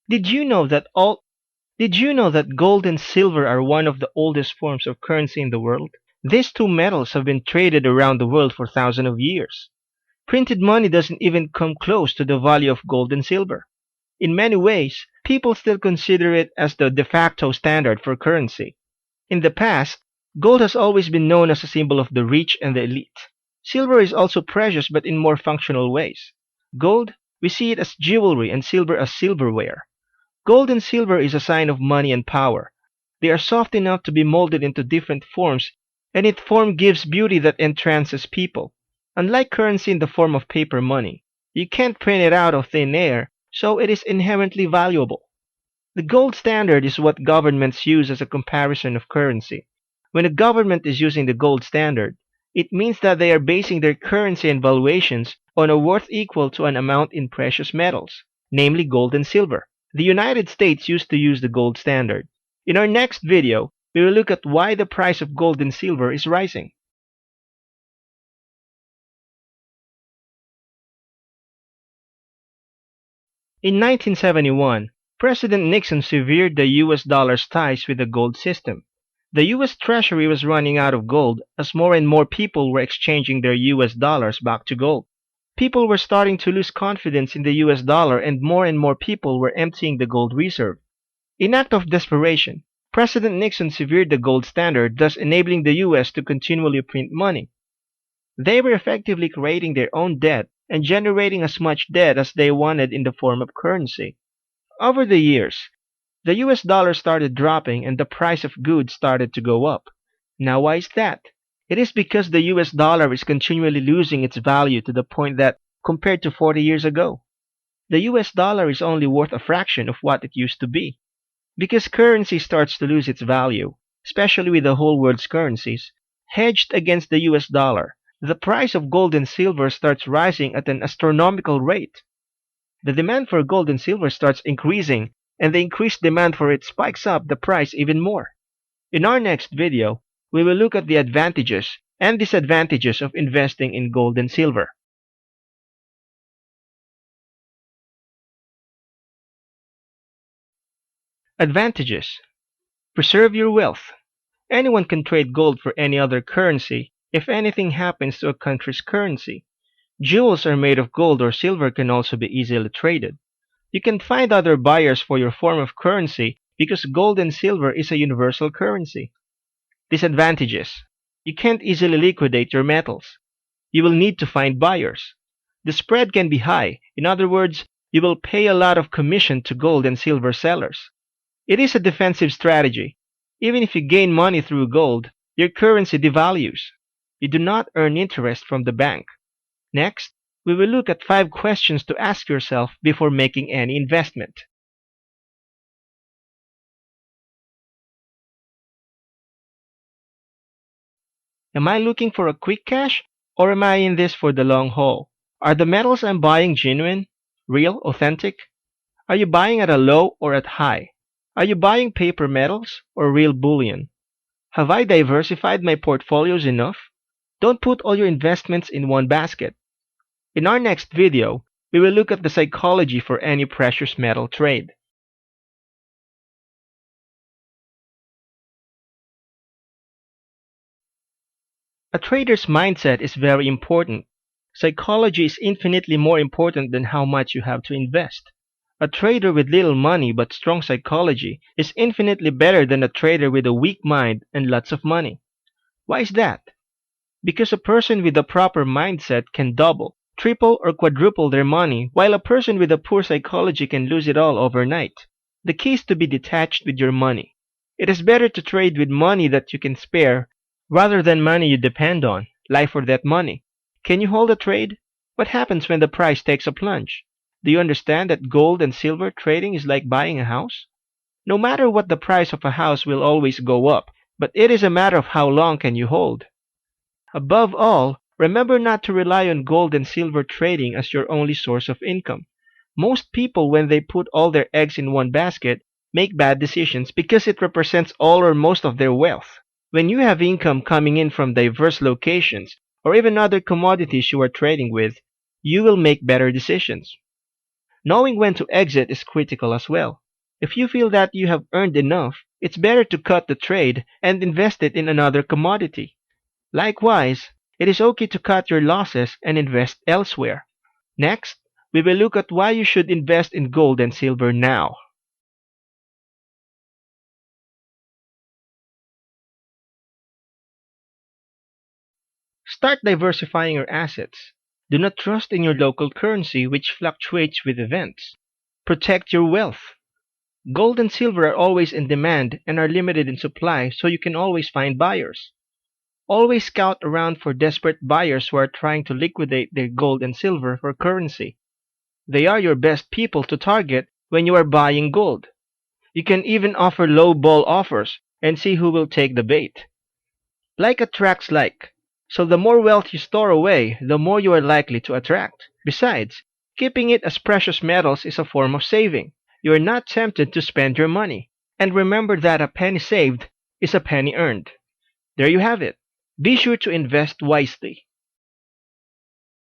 Did you know that all Did you know that gold and silver are one of the oldest forms of currency in the world? These two metals have been traded around the world for thousands of years. Printed money doesn't even come close to the value of gold and silver. In many ways, people still consider it as the de facto standard for currency. In the past, gold has always been known as a symbol of the rich and the elite. Silver is also precious but in more functional ways. Gold, we see it as jewelry and silver as silverware. Gold and silver is a sign of money and power. They are soft enough to be molded into different forms, and its form gives beauty that entrances people. Unlike currency in the form of paper money, you can't print it out of thin air, so it is inherently valuable. The gold standard is what governments use as a comparison of currency. When a government is using the gold standard, it means that they are basing their currency and valuations on a worth equal to an amount in precious metals, namely gold and silver. The United States used to use the gold standard. In our next video, we will look at why the price of gold and silver is rising. In 1971, President Nixon severed the US dollar's ties with the gold system. The US Treasury was running out of gold as more and more people were exchanging their US dollars back to gold. People were starting to lose confidence in the US dollar and more people were emptying the gold reserve. In act of desperation, President Nixon severed the gold standard, thus enabling the US to continually print money. They were effectively creating their own debt and generating as much debt as they wanted in the form of currency. Over the years, the US dollar started dropping and the price of goods started to go up. Now why is that? It is because the US dollar is continually losing its value to the point that, compared to 40 years ago, the US dollar is only worth a fraction of what it used to be. Because currency starts to lose its value, especially with the whole world's currencies, hedged against the US dollar, the price of gold and silver starts rising at an astronomical rate. The demand for gold and silver starts increasing, and the increased demand for it spikes up the price even more. In our next video, we will look at the advantages and disadvantages of investing in gold and silver. Advantages. Preserve your wealth. Anyone can trade gold for any other currency if anything happens to a country's currency. Jewels are made of gold or silver can also be easily traded. You can find other buyers for your form of currency because gold and silver is a universal currency. Disadvantages. You can't easily liquidate your metals. You will need to find buyers. The spread can be high. In other words, you will pay a lot of commission to gold and silver sellers. It is a defensive strategy. Even if you gain money through gold, your currency devalues. You do not earn interest from the bank. Next, we will look at 5 questions to ask yourself before making any investment. Am I looking for a quick cash, or am I in this for the long haul? Are the metals I'm buying genuine, real, authentic? Are you buying at a low or at high? Are you buying paper metals or real bullion? Have I diversified my portfolios enough? Don't put all your investments in one basket. In our next video, we will look at the psychology for any precious metal trade. A trader's mindset is very important. Psychology is infinitely more important than how much you have to invest. A trader with little money but strong psychology is infinitely better than a trader with a weak mind and lots of money. Why is that? Because a person with a proper mindset can double, triple, or quadruple their money, while a person with a poor psychology can lose it all overnight. The key is to be detached with your money. It is better to trade with money that you can spare rather than money you depend on, life or death money. Can you hold a trade? What happens when the price takes a plunge? Do you understand that gold and silver trading is like buying a house? No matter what, the price of a house will always go up, but it is a matter of how long can you hold. Above all, remember not to rely on gold and silver trading as your only source of income. Most people, when they put all their eggs in one basket, make bad decisions because it represents all or most of their wealth. When you have income coming in from diverse locations, or even other commodities you are trading with, you will make better decisions. Knowing when to exit is critical as well. If you feel that you have earned enough, it's better to cut the trade and invest it in another commodity. Likewise, it is okay to cut your losses and invest elsewhere. Next, we will look at why you should invest in gold and silver now. Start diversifying your assets. Do not trust in your local currency, which fluctuates with events. Protect your wealth. Gold and silver are always in demand and are limited in supply, so you can always find buyers. Always scout around for desperate buyers who are trying to liquidate their gold and silver for currency. They are your best people to target when you are buying gold. You can even offer low ball offers and see who will take the bait. Like attracts like. So the more wealth you store away, the more you are likely to attract. Besides, keeping it as precious metals is a form of saving. You are not tempted to spend your money. And remember that a penny saved is a penny earned. There you have it. Be sure to invest wisely.